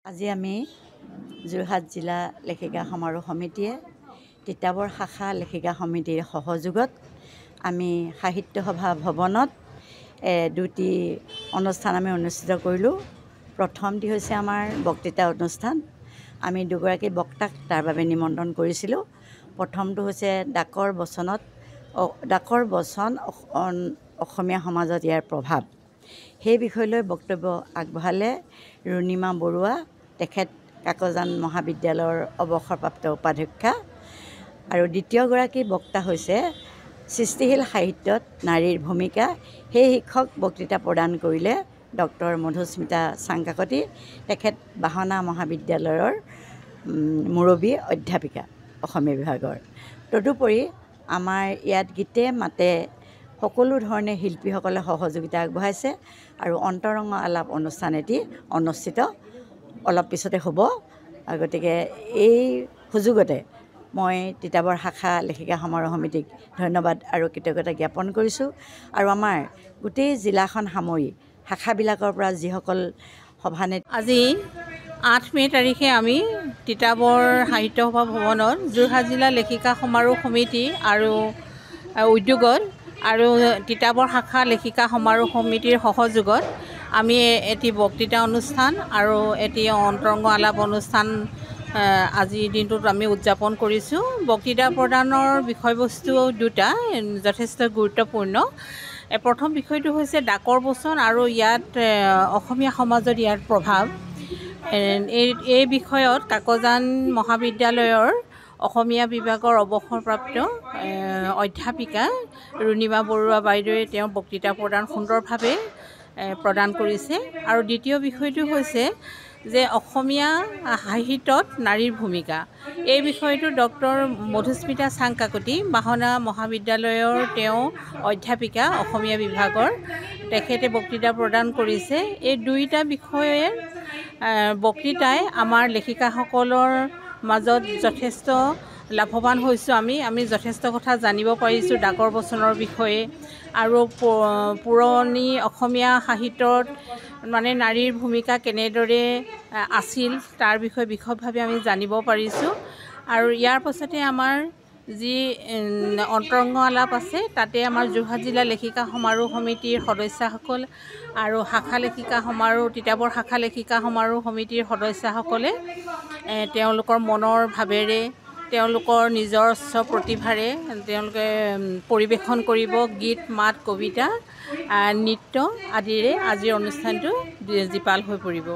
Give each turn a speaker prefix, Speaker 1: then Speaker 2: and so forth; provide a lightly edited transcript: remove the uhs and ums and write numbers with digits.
Speaker 1: আজি আমি যোৰহাট জিলা লেখিকা সমাৰোহ সমিতিয়ে তিতাবৰ শাখা লেখিকা সমিতিৰ সহযোগত আমি সাহিত্য সভা ভৱনত দুটি অনুষ্ঠান আমি অনুষ্ঠিত কৰিলোঁ। প্ৰথমটি হৈছে আমাৰ বক্তৃতা অনুষ্ঠান। আমি দুগৰাকী বক্তাক তাৰ বাবে নিমন্ত্ৰণ কৰিছিলোঁ। প্ৰথমটো হৈছে ডাকৰ বচন অসমীয়া সমাজত ইয়াৰ প্ৰভাৱ। সেই বিষয়লৈ বক্তব্য আগবঢ়ালে ৰুণিমা বৰুৱা, তেখেত কাকজান মহাবিদ্যালয়ৰ অৱসৰপ্ৰাপ্ত উপাধ্যক্ষা। আৰু দ্বিতীয়গৰাকী বক্তা হৈছে সৃষ্টিশীল সাহিত্যত নাৰীৰ ভূমিকা। সেই শিক্ষক বক্তৃতা প্ৰদান কৰিলে ডক্টৰ মধুস্মিতা চাংকাকতি, তেখেত বাহনা মহাবিদ্যালয়ৰ মুৰব্বী অধ্যাপিকা অসমীয়া বিভাগৰ। তদুপৰি আমাৰ ইয়াত গীতে মাতে সকলো ধৰণে শিল্পীসকলে সহযোগিতা আগবঢ়াইছে আৰু অন্তৰংগ আলাপ অনুষ্ঠান এটি অনুষ্ঠিত অলপ পিছতে হ'ব। গতিকে এই সুযোগতে মই তিতাবৰ শাখা লেখিকা সমাৰোহ সমিতিক ধন্যবাদ আৰু কৃতজ্ঞতা জ্ঞাপন কৰিছোঁ। আৰু আমাৰ গোটেই জিলাখন সামৰি শাখাবিলাকৰ পৰা যিসকল সভানেত্ৰী
Speaker 2: আজি 8 মে' তাৰিখে আমি তিতাবৰ সাহিত্য সভা ভৱনত যোৰহাট জিলা লেখিকা সমাৰোহ সমিতি আৰু উদ্যোগত আৰু তিতাবৰ শাখা লেখিকা সমাৰোহ সমিতিৰ সহযোগত আমি এটি বক্তৃতা অনুষ্ঠান আৰু এটি অন্তৰংগ আলাপ অনুষ্ঠান আজিৰ দিনটোত আমি উদযাপন কৰিছোঁ। বক্তৃতা প্ৰদানৰ বিষয়বস্তু দুটা যথেষ্ট গুৰুত্বপূৰ্ণ। প্ৰথম বিষয়টো হৈছে ডাকৰ বচন আৰু ইয়াত অসমীয়া সমাজত ইয়াৰ প্ৰভাৱ। এই বিষয়ত কাকজান মহাবিদ্যালয়ৰ অসমীয়া বিভাগৰ অৱসৰপ্ৰাপ্ত অধ্যাপিকা ৰুণিমা বৰুৱা বাইদেৱে তেওঁৰ বক্তৃতা সুন্দৰভাৱে প্ৰদান কৰিছে। আৰু দ্বিতীয় বিষয়টো হৈছে যে অসমীয়া সাহিত্যত নাৰীৰ ভূমিকা। এই বিষয়টো ডক্টৰ মধুস্মিতা চাংকাকতি, বাহনা মহাবিদ্যালয়ৰ তেওঁ অধ্যাপিকা অসমীয়া বিভাগৰ, তেখেতে বক্তৃতা প্ৰদান কৰিছে। এই দুয়োটা বিষয়ে বক্তৃতাই আমাৰ লেখিকাসকলৰ মাজত যথেষ্ট লাভৱান হৈছোঁ। আমি যথেষ্ট কথা জানিব পাৰিছোঁ ডাকৰ বচনৰ বিষয়ে আৰু পুৰণি অসমীয়া সাহিত্যত মানে নাৰীৰ ভূমিকা কেনেদৰে আছিল তাৰ বিষয়ে বিশদভাৱে আমি জানিব পাৰিছোঁ। আৰু ইয়াৰ পাছতে আমাৰ যি অন্তৰংগ আলাপ আছে তাতে আমাৰ যোৰহাট জিলা লেখিকা সমাৰোহ সমিতিৰ সদস্যসকল আৰু তিতাবৰ শাখা লেখিকা সমাৰোহ সমিতিৰ সদস্যসকলে তেওঁলোকৰ মনৰ ভাৱেৰে তেওঁলোকৰ নিজস্ব প্ৰতিভাৰে তেওঁলোকে পৰিৱেশন কৰিব গীত, মাত, কবিতা, নৃত্য আদিৰে আজিৰ অনুষ্ঠানটো জীপাল হৈ পৰিব।